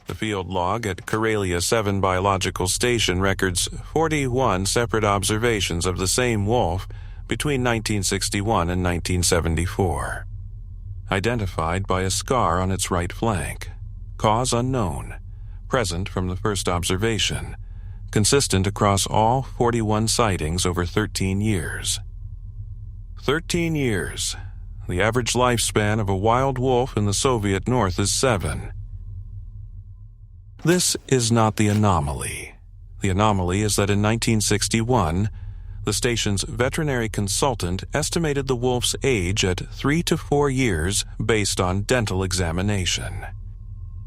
The field log at Karelia 7 Biological Station records 41 separate observations of the same wolf between 1961 and 1974. Identified by a scar on its right flank. Cause unknown. Present from the first observation. Consistent across all 41 sightings over 13 years. 13 years. The average lifespan of a wild wolf in the Soviet North is 7. This is not the anomaly. The anomaly is that in 1961, the station's veterinary consultant estimated the wolf's age at 3 to 4 years based on dental examination.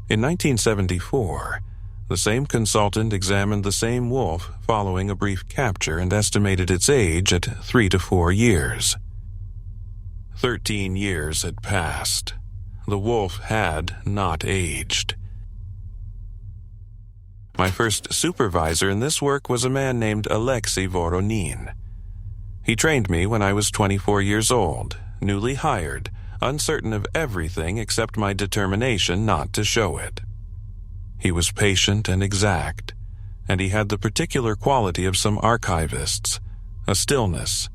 In 1974, the same consultant examined the same wolf following a brief capture and estimated its age at 3 to 4 years. 13 years had passed. The wolf had not aged. My first supervisor in this work was a man named Alexei Voronin. He trained me when I was 24 years old, newly hired, uncertain of everything except my determination not to show it. He was patient and exact, and he had the particular quality of some archivists, a stillness,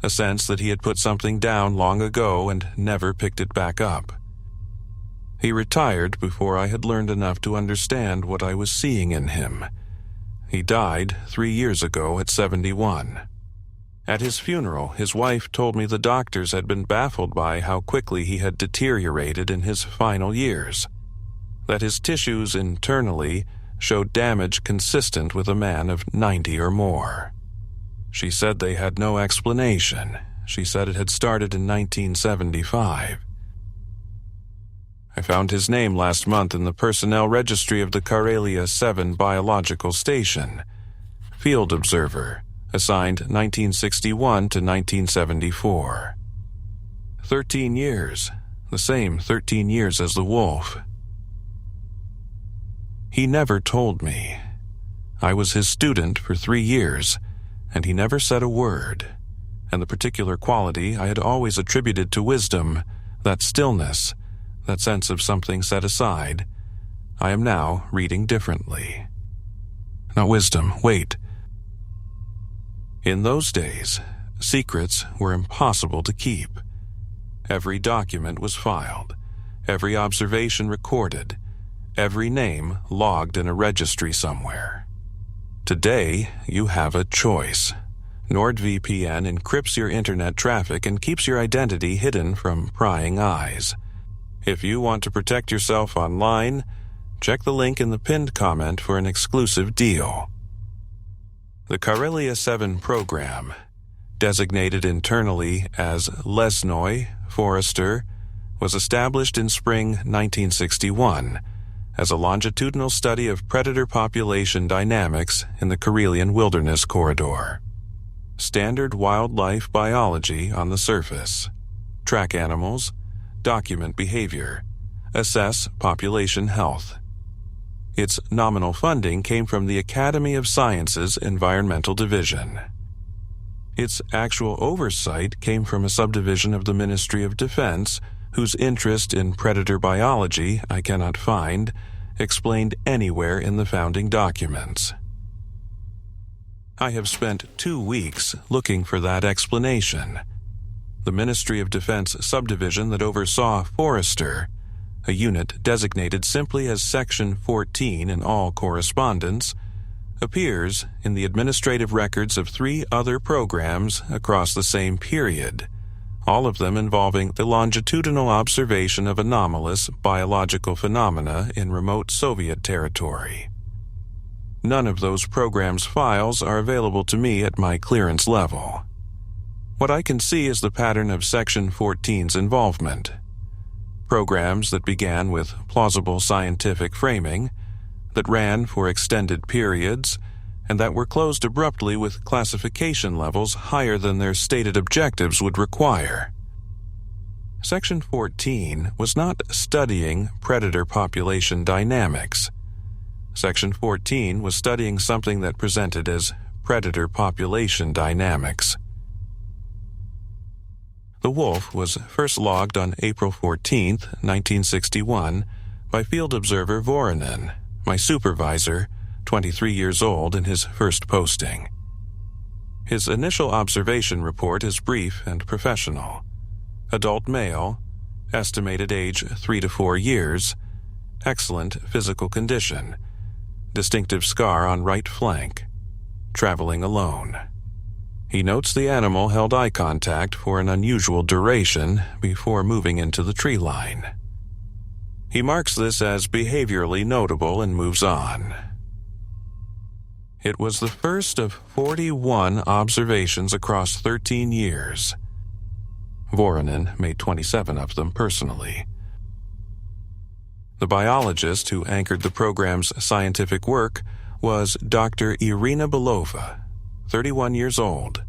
a sense that he had put something down long ago and never picked it back up. He retired before I had learned enough to understand what I was seeing in him. He died 3 years ago at 71. At his funeral, his wife told me the doctors had been baffled by how quickly he had deteriorated in his final years, that his tissues internally showed damage consistent with a man of 90 or more. She said they had no explanation. She said it had started in 1975. I found his name last month in the personnel registry of the Karelia 7 Biological Station. Field observer, assigned 1961 to 1974. 13 years, the same 13 years as the wolf. He never told me. I was his student for 3 years, and he never said a word. And the particular quality I had always attributed to wisdom, that stillness, that sense of something set aside, I am now reading differently. Not wisdom, wait. In those days, secrets were impossible to keep. Every document was filed, every observation recorded, every name logged in a registry somewhere. Today, you have a choice. NordVPN encrypts your internet traffic and keeps your identity hidden from prying eyes. If you want to protect yourself online, check the link in the pinned comment for an exclusive deal. The Karelia 7 program, designated internally as Lesnoy Forester, was established in spring 1961 as a longitudinal study of predator population dynamics in the Karelian Wilderness Corridor. Standard wildlife biology on the surface. Track animals, document behavior, assess population health. Its nominal funding came from the Academy of Sciences Environmental Division. Its actual oversight came from a subdivision of the Ministry of Defense, whose interest in predator biology I cannot find explained anywhere in the founding documents. I have spent 2 weeks looking for that explanation. The Ministry of Defense subdivision that oversaw Forester, a unit designated simply as Section 14 in all correspondence, appears in the administrative records of 3 other programs across the same period, all of them involving the longitudinal observation of anomalous biological phenomena in remote Soviet territory. None of those programs' files are available to me at my clearance level. What I can see is the pattern of Section 14's involvement. Programs that began with plausible scientific framing, that ran for extended periods, and that were closed abruptly with classification levels higher than their stated objectives would require. Section 14 was not studying predator population dynamics. Section 14 was studying something that presented as predator population dynamics. The wolf was first logged on April 14, 1961, by field observer Voronin, My supervisor, 23 years old in his first posting. His initial observation report is brief and professional. Adult male, estimated age 3 to 4 years, excellent physical condition, distinctive scar on right flank, traveling alone. He notes the animal held eye contact for an unusual duration before moving into the tree line. He marks this as behaviorally notable and moves on. It was the first of 41 observations across 13 years. Voronin made 27 of them personally. The biologist who anchored the program's scientific work was Dr. Irina Belova, 31 years old,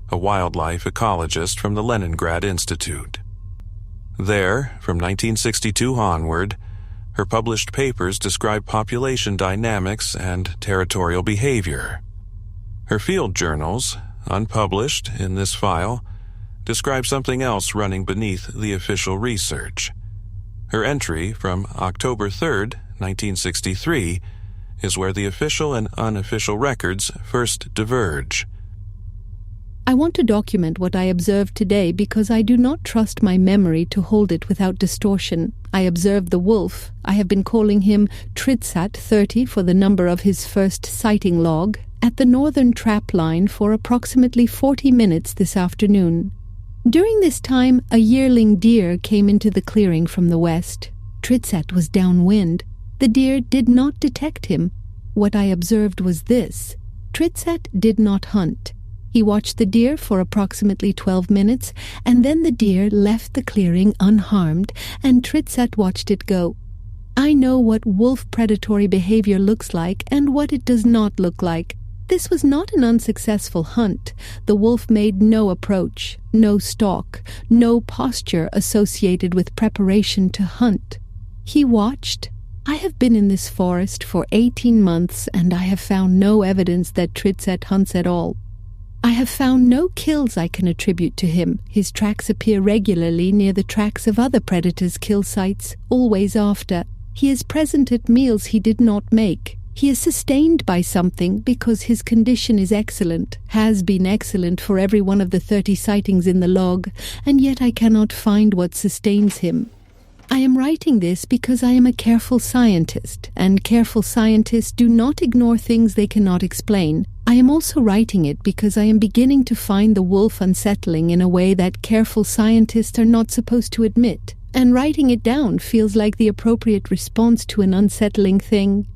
a wildlife ecologist from the Leningrad Institute. There, from 1962 onward, her published papers describe population dynamics and territorial behavior. Her field journals, unpublished in this file, describe something else running beneath the official research. Her entry from October 3, 1963, is where the official and unofficial records first diverge. I want to document what I observed today because I do not trust my memory to hold it without distortion. I observed the wolf. I have been calling him Tritsat 30 for the number of his first sighting log, at the northern trap line for approximately 40 minutes this afternoon. During this time, a yearling deer came into the clearing from the west. Tritsat was downwind. The deer did not detect him. What I observed was this. Tritsat did not hunt. He watched the deer for approximately 12 minutes, and then the deer left the clearing unharmed, and Tritsat watched it go. I know what wolf predatory behavior looks like and what it does not look like. This was not an unsuccessful hunt. The wolf made no approach, no stalk, no posture associated with preparation to hunt. He watched. I have been in this forest for 18 months, and I have found no evidence that Tritsat hunts at all. I have found no kills I can attribute to him. His tracks appear regularly near the tracks of other predators' kill sites, always after. He is present at meals he did not make. He is sustained by something because his condition is excellent, has been excellent for every one of the 30 sightings in the log, and yet I cannot find what sustains him. I am writing this because I am a careful scientist, and careful scientists do not ignore things they cannot explain. I am also writing it because I am beginning to find the wolf unsettling in a way that careful scientists are not supposed to admit, and writing it down feels like the appropriate response to an unsettling thing.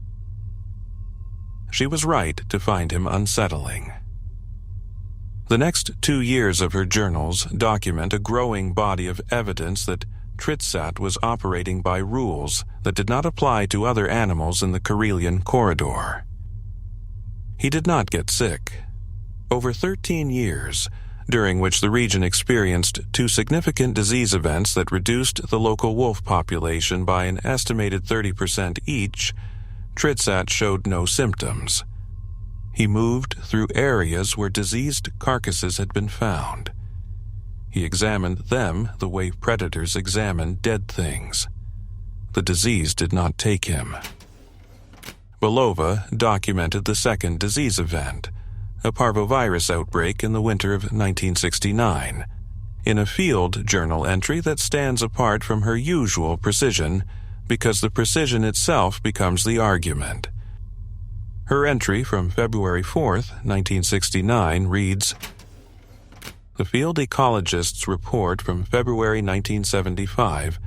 She was right to find him unsettling. The next 2 years of her journals document a growing body of evidence that Tritsat was operating by rules that did not apply to other animals in the Karelian corridor. He did not get sick. Over 13 years, during which the region experienced 2 significant disease events that reduced the local wolf population by an estimated 30% each, Tritsat showed no symptoms. He moved through areas where diseased carcasses had been found. He examined them the way predators examine dead things. The disease did not take him. Belova documented the second disease event, a parvovirus outbreak in the winter of 1969, in a field journal entry that stands apart from her usual precision because the precision itself becomes the argument. Her entry from February 4th, 1969 reads, "The field ecologist's report from February 1975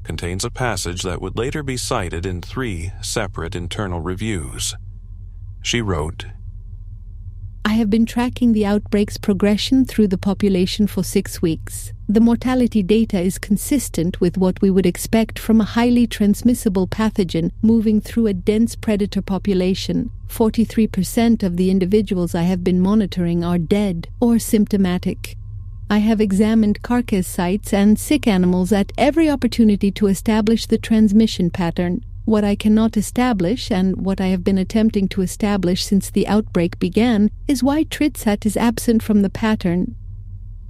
contains a passage that would later be cited in 3 separate internal reviews." She wrote, I have been tracking the outbreak's progression through the population for 6 weeks. The mortality data is consistent with what we would expect from a highly transmissible pathogen moving through a dense predator population. 43% of the individuals I have been monitoring are dead or symptomatic. I have examined carcass sites and sick animals at every opportunity to establish the transmission pattern. What I cannot establish, and what I have been attempting to establish since the outbreak began, is why Tritsat is absent from the pattern.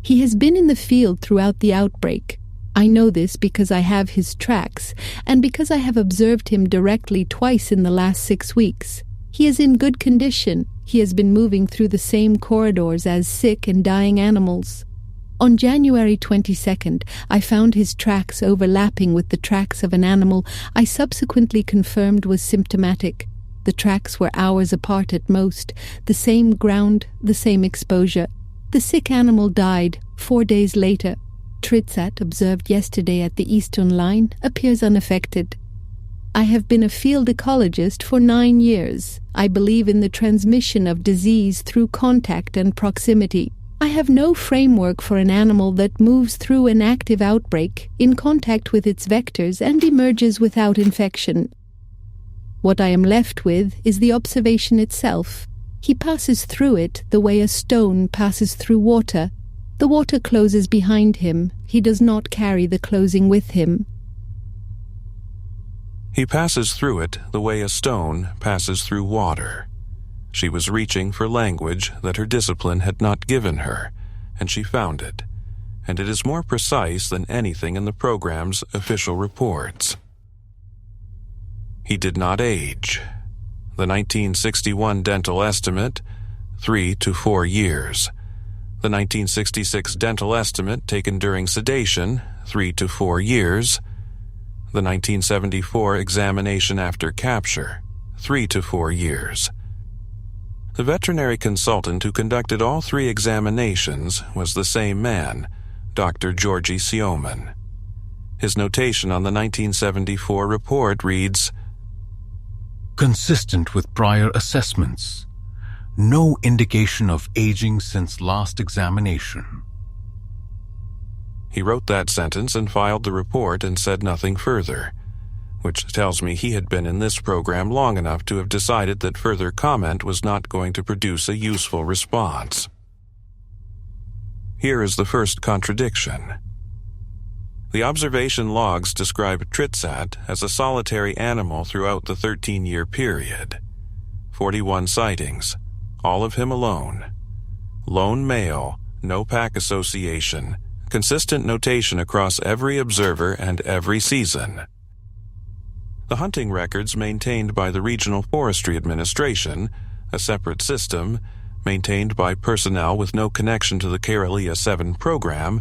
He has been in the field throughout the outbreak. I know this because I have his tracks, and because I have observed him directly twice in the last 6 weeks. He is in good condition. He has been moving through the same corridors as sick and dying animals. On January 22nd, I found his tracks overlapping with the tracks of an animal I subsequently confirmed was symptomatic. The tracks were hours apart at most, the same ground, the same exposure. The sick animal died 4 days later. Tritsat, observed yesterday at the eastern line, appears unaffected. I have been a field ecologist for 9 years. I believe in the transmission of disease through contact and proximity. I have no framework for an animal that moves through an active outbreak, in contact with its vectors, and emerges without infection. What I am left with is the observation itself. He passes through it the way a stone passes through water. The water closes behind him. He does not carry the closing with him. He passes through it the way a stone passes through water. She was reaching for language that her discipline had not given her, and she found it, and it is more precise than anything in the program's official reports. He did not age. The 1961 dental estimate, 3 to 4 years. The 1966 dental estimate taken during sedation, 3 to 4 years. The 1974 examination after capture, 3 to 4 years. The veterinary consultant who conducted all 3 examinations was the same man, Dr. Georgi Sioman. His notation on the 1974 report reads, "Consistent with prior assessments. No indication of aging since last examination." He wrote that sentence and filed the report and said nothing further, which tells me he had been in this program long enough to have decided that further comment was not going to produce a useful response. Here is the first contradiction. The observation logs describe Tritsat as a solitary animal throughout the 13-year period. 41 sightings, all of him alone. Lone male, no pack association, consistent notation across every observer and every season. The hunting records maintained by the Regional Forestry Administration, a separate system, maintained by personnel with no connection to the Karelia 7 program,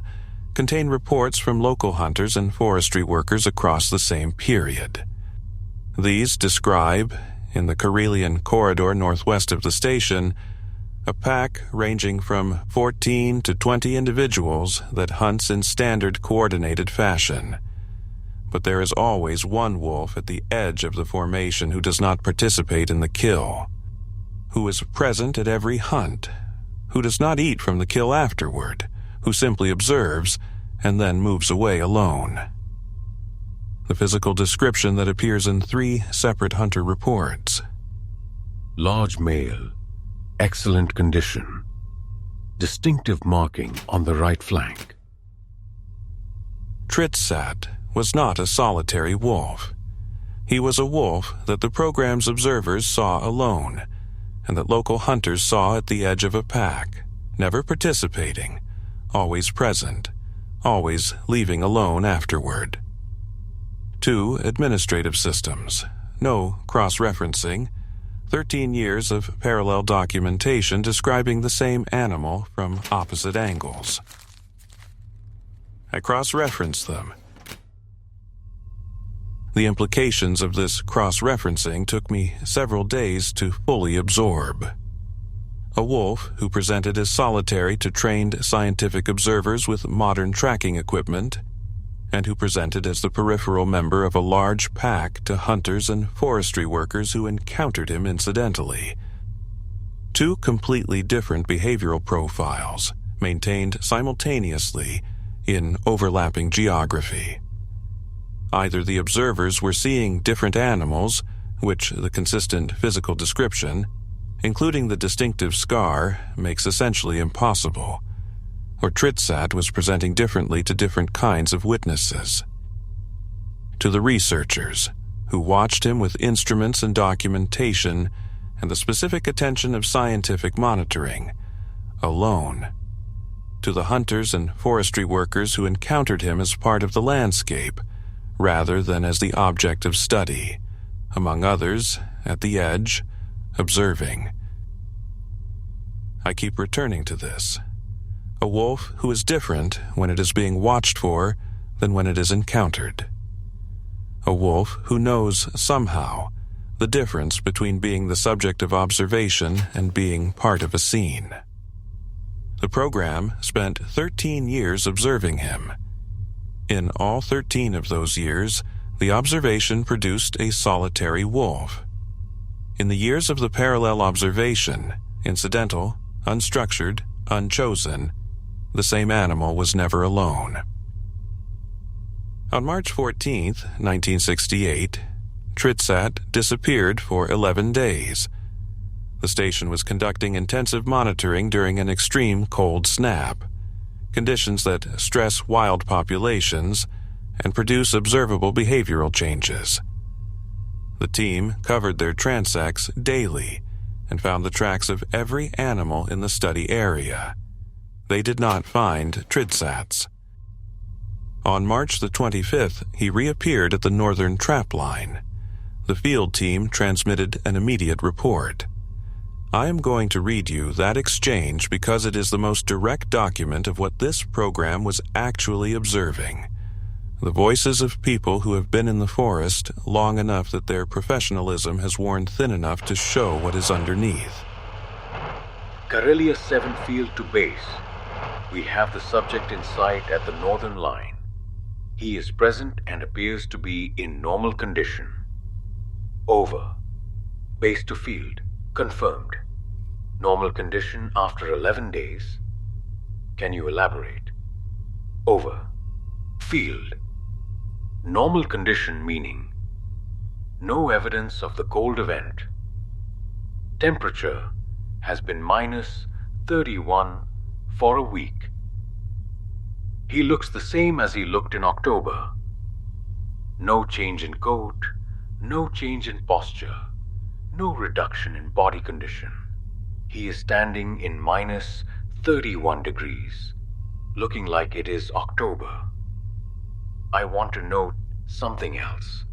contain reports from local hunters and forestry workers across the same period. These describe, in the Karelian corridor northwest of the station, a pack ranging from 14 to 20 individuals that hunts in standard coordinated fashion. But there is always one wolf at the edge of the formation who does not participate in the kill, who is present at every hunt, who does not eat from the kill afterward, who simply observes and then moves away alone. The physical description that appears in 3 separate hunter reports. Large male, excellent condition, distinctive marking on the right flank. Tritsat was not a solitary wolf. He was a wolf that the program's observers saw alone, and that local hunters saw at the edge of a pack, never participating, always present, always leaving alone afterward. 2 administrative systems, no cross-referencing, 13 years of parallel documentation describing the same animal from opposite angles. I cross-referenced them. The implications of this cross-referencing took me several days to fully absorb. A wolf who presented as solitary to trained scientific observers with modern tracking equipment, and who presented as the peripheral member of a large pack to hunters and forestry workers who encountered him incidentally. 2 completely different behavioral profiles, maintained simultaneously in overlapping geography. Either the observers were seeing different animals, which the consistent physical description, including the distinctive scar, makes essentially impossible, or Tritsat was presenting differently to different kinds of witnesses. To the researchers, who watched him with instruments and documentation and the specific attention of scientific monitoring, alone, to the hunters and forestry workers who encountered him as part of the landscape, rather than as the object of study, among others, at the edge, observing. I keep returning to this. A wolf who is different when it is being watched for than when it is encountered. A wolf who knows, somehow, the difference between being the subject of observation and being part of a scene. The program spent 13 years observing him. In all 13 of those years, the observation produced a solitary wolf. In the years of the parallel observation, incidental, unstructured, unchosen, the same animal was never alone. On March 14, 1968, Tritsat disappeared for 11 days. The station was conducting intensive monitoring during an extreme cold snap, conditions that stress wild populations and produce observable behavioral changes. The team covered their transects daily and found the tracks of every animal in the study area. They did not find Tritsats. On March the 25th, he reappeared at the northern trap line. The field team transmitted an immediate report. I am going to read you that exchange because it is the most direct document of what this program was actually observing. The voices of people who have been in the forest long enough that their professionalism has worn thin enough to show what is underneath. Karelia 7 field to base. We have the subject in sight at the northern line. He is present and appears to be in normal condition. Over. Base to field. Confirmed. Normal condition after 11 days. Can you elaborate? Over. Field. Normal condition meaning no evidence of the cold event. Temperature has been -31 for a week. He looks the same as he looked in October. No change in coat, no change in posture, no reduction in body condition. He is standing in -31 degrees, looking like it is October. I want to note something else.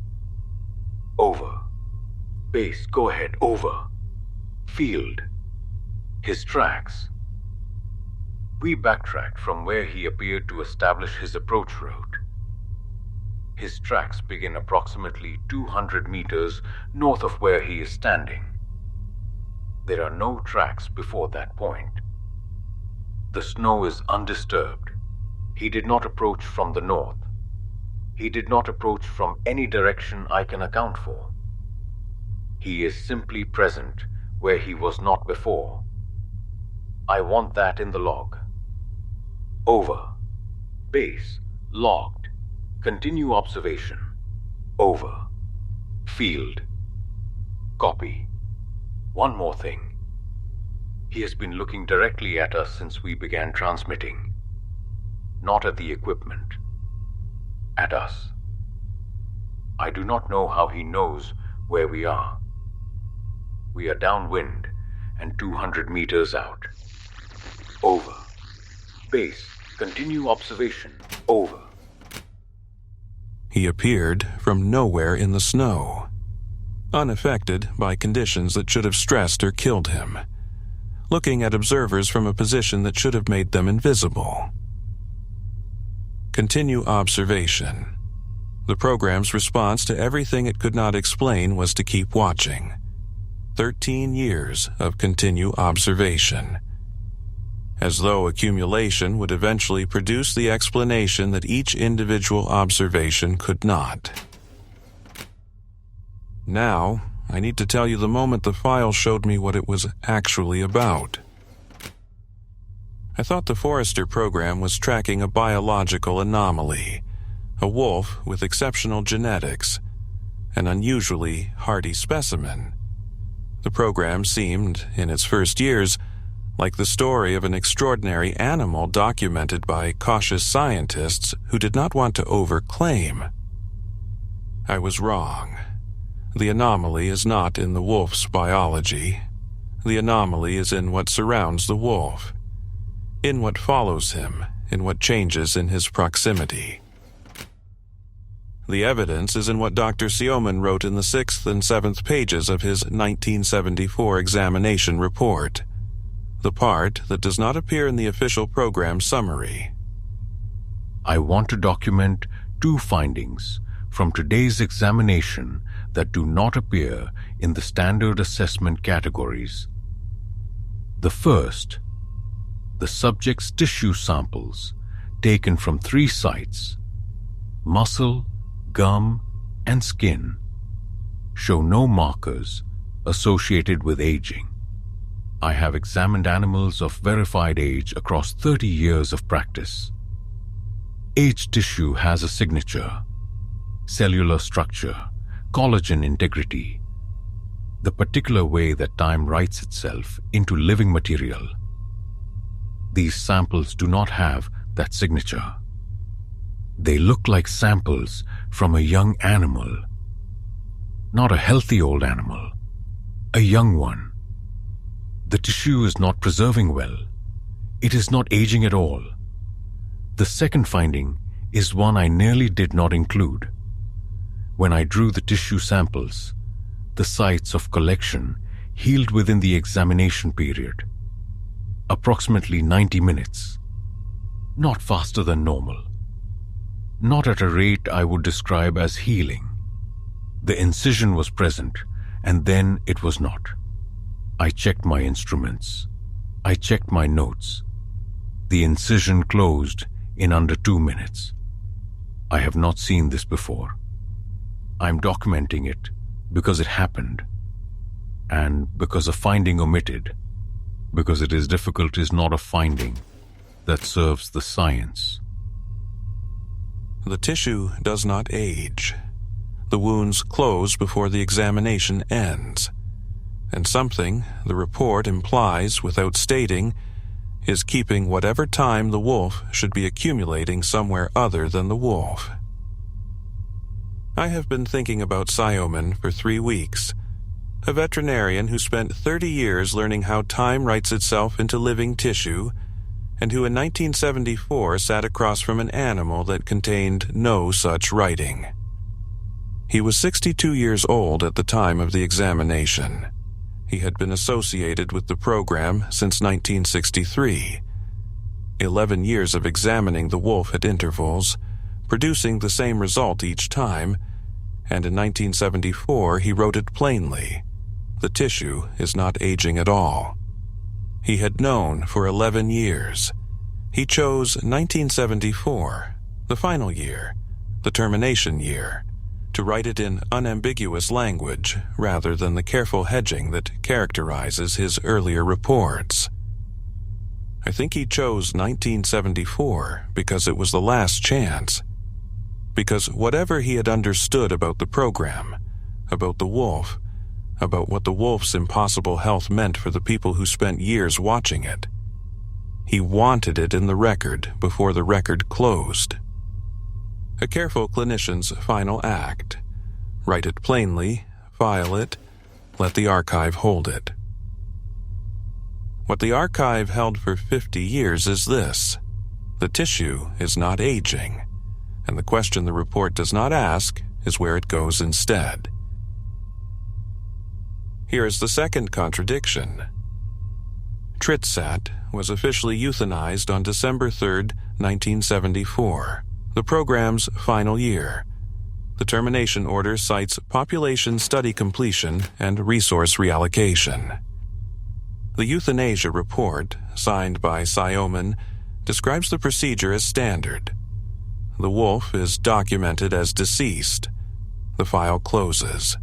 Over. Base, go ahead, over. Field. His tracks. We backtracked from where he appeared to establish his approach route. His tracks begin approximately 200 meters north of where he is standing. There are no tracks before that point. The snow is undisturbed. He did not approach from the north. He did not approach from any direction I can account for. He is simply present where he was not before. I want that in the log. Over. Base. Logged. Continue observation. Over. Field. Copy. One more thing. He has been looking directly at us since we began transmitting. Not at the equipment. At us. I do not know how he knows where we are. We are downwind and 200 meters out. Over. Base. Continue observation. Over. He appeared from nowhere in the snow, unaffected by conditions that should have stressed or killed him, looking at observers from a position that should have made them invisible. Continue observation. The program's response to everything it could not explain was to keep watching. 13 years of continue observation. As though accumulation would eventually produce the explanation that each individual observation could not. Now, I need to tell you the moment the file showed me what it was actually about. I thought the Forester program was tracking a biological anomaly, a wolf with exceptional genetics, an unusually hardy specimen. The program seemed, in its first years, like the story of an extraordinary animal documented by cautious scientists who did not want to overclaim. I was wrong. The anomaly is not in the wolf's biology. The anomaly is in what surrounds the wolf. in what follows him, in what changes in his proximity. The evidence is in what Dr. Sioman wrote in the 6th and 7th pages of his 1974 examination report, the part that does not appear in the official program summary. I want to document 2 findings from today's examination that do not appear in the standard assessment categories. The first, the subject's tissue samples taken from 3 sites, muscle, gum, and skin, show no markers associated with aging. I have examined animals of verified age across 30 years of practice. Aged tissue has a signature, cellular structure, collagen integrity, the particular way that time writes itself into living material. These samples do not have that signature. They look like samples from a young animal, not a healthy old animal, a young one. The tissue is not preserving well. It is not aging at all. The second finding is one I nearly did not include. When I drew the tissue samples, the sites of collection healed within the examination period, approximately 90 minutes, not faster than normal, not at a rate I would describe as healing. The incision was present, and then it was not. I checked my instruments. I checked my notes. The incision closed in under 2 minutes. I have not seen this before. I'm documenting it because it happened, and because a finding omitted, because it is difficult is not a finding that serves the science. The tissue does not age. The wounds close before the examination ends, and something the report implies without stating is keeping whatever time the wolf should be accumulating somewhere other than the wolf. I have been thinking about Sioman for 3 weeks, a veterinarian who spent 30 years learning how time writes itself into living tissue, and who in 1974 sat across from an animal that contained no such writing. He was 62 years old at the time of the examination. He had been associated with the program since 1963. 11 years of examining the wolf at intervals, producing the same result each time, and in 1974 he wrote it plainly. The tissue is not aging at all. He had known for 11 years. He chose 1974, the final year, the termination year, to write it in unambiguous language rather than the careful hedging that characterizes his earlier reports. I think he chose 1974 because it was the last chance. Because whatever he had understood about the program, about the wolf, about what the wolf's impossible health meant for the people who spent years watching it, he wanted it in the record before the record closed. A careful clinician's final act. Write it plainly, file it, let the archive hold it. What the archive held for 50 years is this: the tissue is not aging, and the question the report does not ask is where it goes instead. Here is the second contradiction. Tritsat was officially euthanized on December 3, 1974, the program's final year. The termination order cites population study completion and resource reallocation. The euthanasia report, signed by Sioman, describes the procedure as standard. The wolf is documented as deceased. The file closes.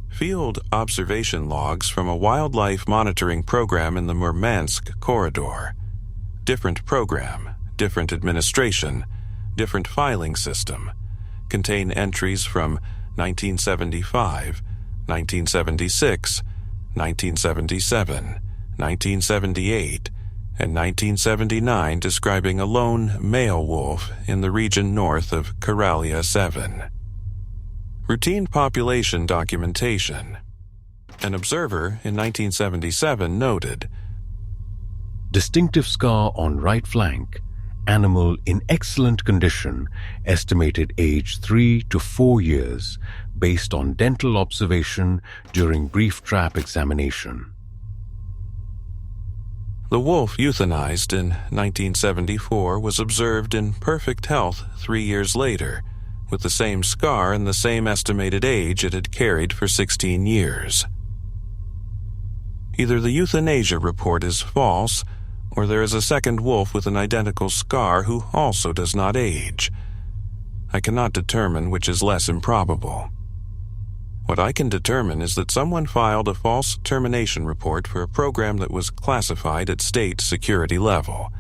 Field observation logs from a wildlife monitoring program in the Murmansk corridor. Different program, different administration, different filing system, contain entries from 1975, 1976, 1977, 1978, and 1979 describing a lone male wolf in the region north of Karelia 7. Routine population documentation. An observer in 1977 noted, Distinctive scar on right flank. Animal in excellent condition. Estimated age 3 to 4 years based on dental observation during brief trap examination. The wolf euthanized in 1974 was observed in perfect health 3 years later, with the same scar and the same estimated age it had carried for 16 years. Either the euthanasia report is false, or there is a second wolf with an identical scar who also does not age. I cannot determine which is less improbable. What I can determine is that someone filed a false termination report for a program that was classified at state security level,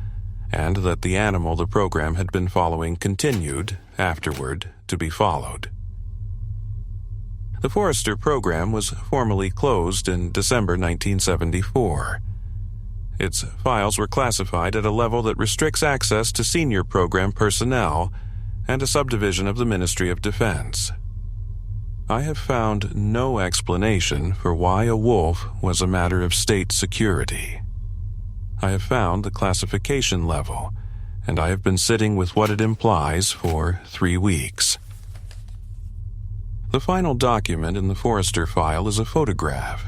and that the animal the program had been following continued, afterward, to be followed. The Forester program was formally closed in December 1974. Its files were classified at a level that restricts access to senior program personnel and a subdivision of the Ministry of Defense. I have found no explanation for why a wolf was a matter of state security. I have found the classification level, and I have been sitting with what it implies for 3 weeks. The final document in the Forester file is a photograph.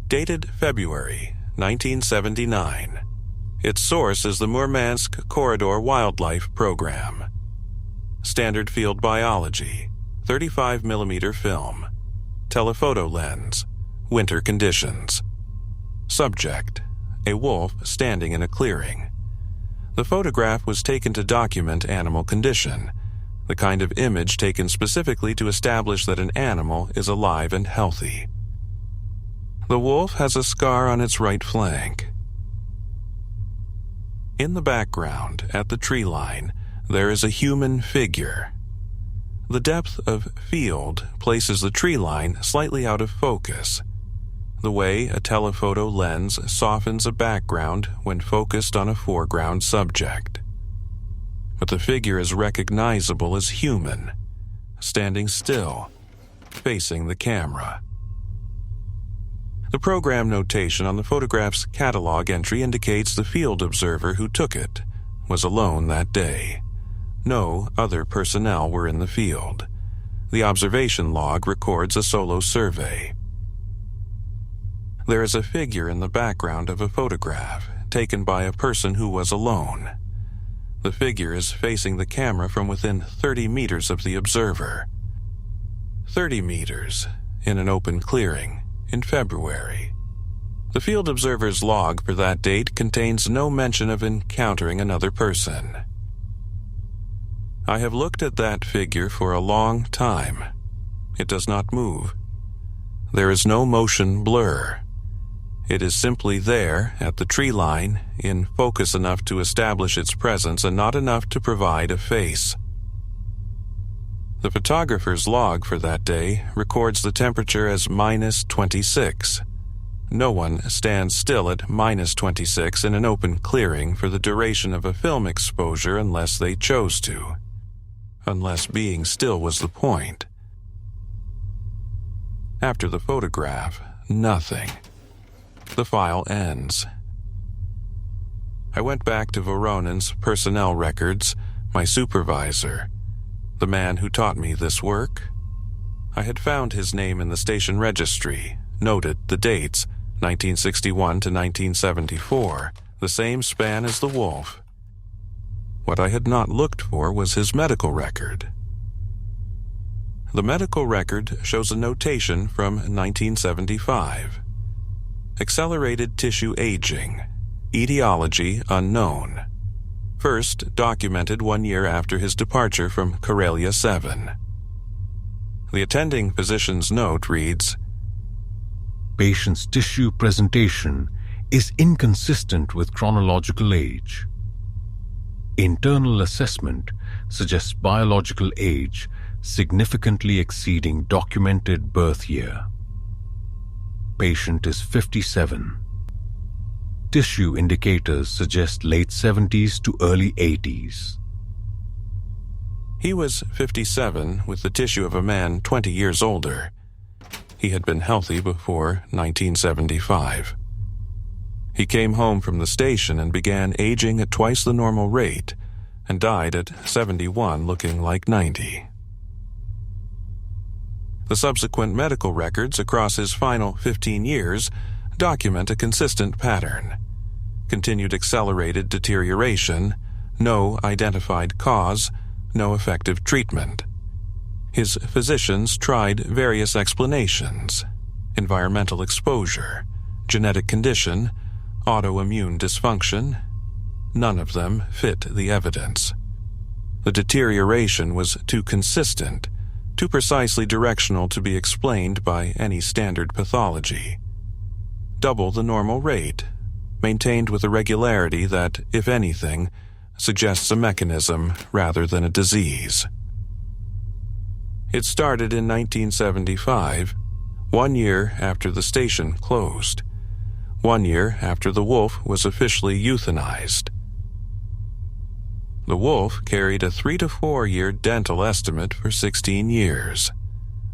Dated February 1979. Its source is the Murmansk Corridor Wildlife Program. Standard field biology, 35mm film, telephoto lens, winter conditions. Subject, a wolf standing in a clearing. The photograph was taken to document animal condition, the kind of image taken specifically to establish that an animal is alive and healthy. The wolf has a scar on its right flank. In the background, at the tree line, there is a human figure. The depth of field places the tree line slightly out of focus, the way a telephoto lens softens a background when focused on a foreground subject. But the figure is recognizable as human, standing still, facing the camera. The program notation on the photograph's catalog entry indicates the field observer who took it was alone that day. No other personnel were in the field. The observation log records a solo survey. There is a figure in the background of a photograph taken by a person who was alone. The figure is facing the camera from within 30 meters of the observer. 30 meters in an open clearing in February. The field observer's log for that date contains no mention of encountering another person. I have looked at that figure for a long time. It does not move. There is no motion blur. It is simply there at the tree line, in focus enough to establish its presence and not enough to provide a face. The photographer's log for that day records the temperature as -26. No one stands still at -26 in an open clearing for the duration of a film exposure unless they chose to. Unless being still was the point. After the photograph, nothing. The file ends. I went back to Voronin's personnel records, my supervisor, the man who taught me this work. I had found his name in the station registry, noted the dates, 1961 to 1974, the same span as the wolf. What I had not looked for was his medical record. The medical record shows a notation from 1975. Accelerated tissue aging, etiology unknown. First documented 1 year after his departure from Karelia 7. The attending physician's note reads, "Patient's tissue presentation is inconsistent with chronological age. Internal assessment suggests biological age significantly exceeding documented birth year. Patient is 57. Tissue indicators suggest late 70s to early 80s. He was 57 with the tissue of a man 20 years older. He had been healthy before 1975. He came home from the station and began aging at twice the normal rate, and died at 71 looking like 90. The subsequent medical records across his final 15 years document a consistent pattern. Continued accelerated deterioration, no identified cause, no effective treatment. His physicians tried various explanations: environmental exposure, genetic condition, autoimmune dysfunction. None of them fit the evidence. The deterioration was too consistent, too precisely directional to be explained by any standard pathology. Double the normal rate, maintained with a regularity that, if anything, suggests a mechanism rather than a disease. It started in 1975, 1 year after the station closed, 1 year after the wolf was officially euthanized. The wolf carried a 3 to 4 year dental estimate for 16 years.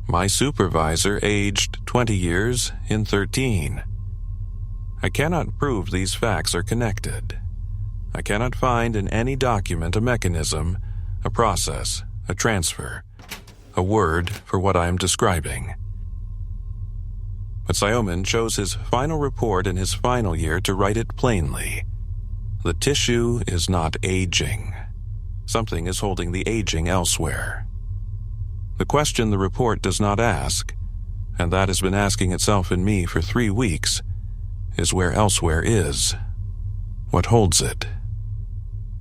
My supervisor aged 20 years in 13. I cannot prove these facts are connected. I cannot find in any document a mechanism, a process, a transfer, a word for what I am describing. But Sioman chose his final report in his final year to write it plainly. The tissue is not aging. Something is holding the aging elsewhere. The question the report does not ask, and that has been asking itself in me for 3 weeks, is where elsewhere is. What holds it?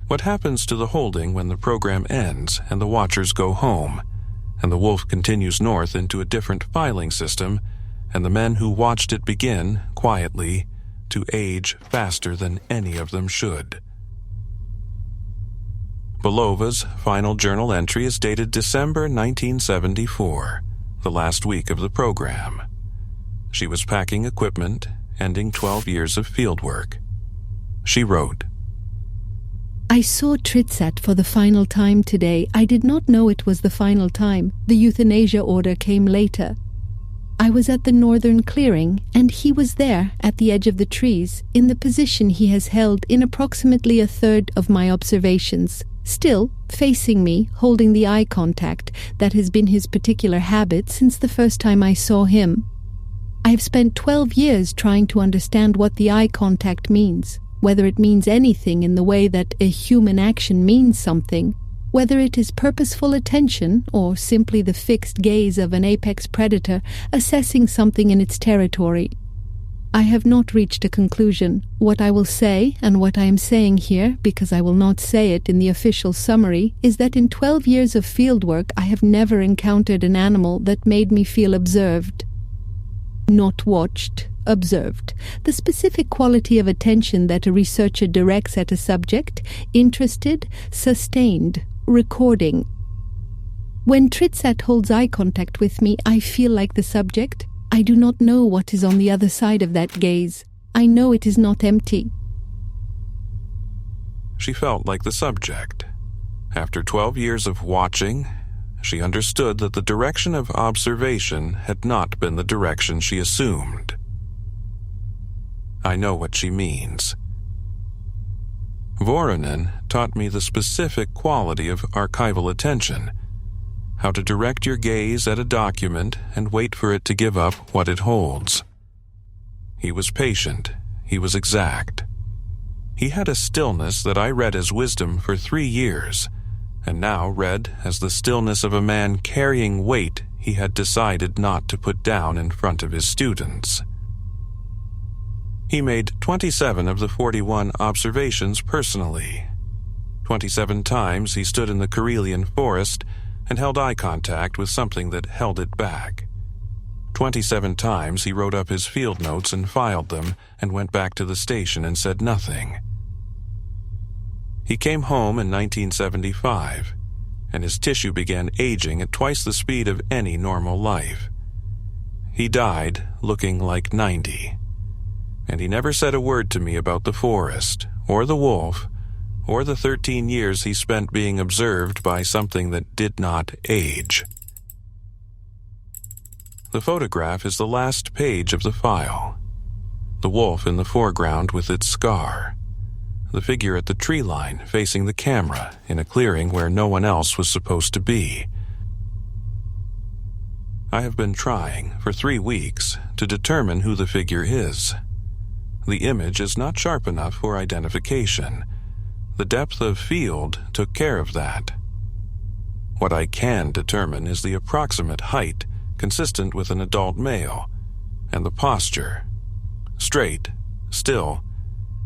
What happens to the holding when the program ends and the watchers go home, and the wolf continues north into a different filing system, and the men who watched it begin, quietly, to age faster than any of them should? Belova's final journal entry is dated December 1974, the last week of the program. She was packing equipment, ending 12 years of fieldwork. She wrote, I saw Tritsat for the final time today. I did not know it was the final time. The euthanasia order came later. I was at the northern clearing, and he was there, at the edge of the trees, in the position he has held in approximately a third of my observations, still facing me, holding the eye contact that has been his particular habit since the first time I saw him. I have spent 12 years trying to understand what the eye contact means, whether it means anything in the way that a human action means something, whether it is purposeful attention or simply the fixed gaze of an apex predator assessing something in its territory. I have not reached a conclusion. What I will say, and what I am saying here, because I will not say it in the official summary, is that in 12 years of fieldwork I have never encountered an animal that made me feel observed. Not watched, observed. The specific quality of attention that a researcher directs at a subject, interested, sustained, recording. When Tritsat holds eye contact with me, I feel like the subject. I do not know what is on the other side of that gaze. I know it is not empty. She felt like the subject. After 12 years of watching, she understood that the direction of observation had not been the direction she assumed. I know what she means. Voronin taught me the specific quality of archival attention, how to direct your gaze at a document and wait for it to give up what it holds. He was patient. He was exact. He had a stillness that I read as wisdom for 3 years, and now read as the stillness of a man carrying weight he had decided not to put down in front of his students. He made 27 of the 41 observations personally. 27 times he stood in the Karelian forest and held eye contact with something that held it back. 27 times he wrote up his field notes and filed them and went back to the station and said nothing. He came home in 1975, and his tissue began aging at twice the speed of any normal life. He died looking like 90, and he never said a word to me about the forest, or the wolf, or the 13 years he spent being observed by something that did not age. The photograph is the last page of the file. the wolf in the foreground with its scar, the figure at the tree line facing the camera in a clearing where no one else was supposed to be. I have been trying for 3 weeks to determine who the figure is. The image is not sharp enough for identification. The depth of field took care of that. What I can determine is the approximate height consistent with an adult male, and the posture, straight, still,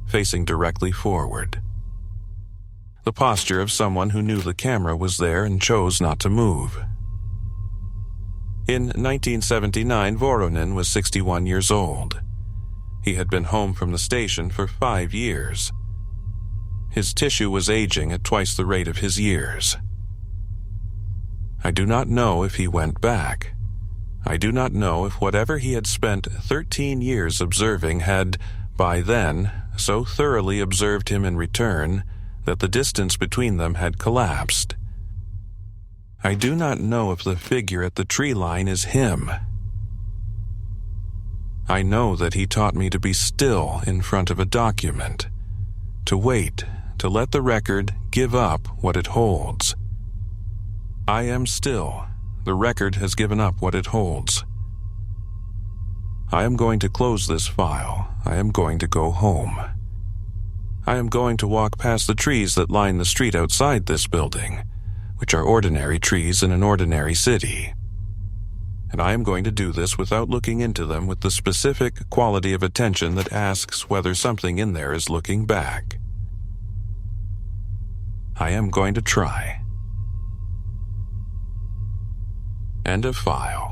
facing directly forward. The posture of someone who knew the camera was there and chose not to move. In 1979, Voronin was 61 years old. He had been home from the station for 5 years. His tissue was aging at twice the rate of his years. I do not know if he went back. I do not know if whatever he had spent 13 years observing had, by then, so thoroughly observed him in return that the distance between them had collapsed. I do not know if the figure at the tree line is him. I know that he taught me to be still in front of a document, to wait, to let the record give up what it holds. I am still. The record has given up what it holds. I am going to close this file. I am going to go home. I am going to walk past the trees that line the street outside this building, which are ordinary trees in an ordinary city. And I am going to do this without looking into them with the specific quality of attention that asks whether something in there is looking back. I am going to try. End of file.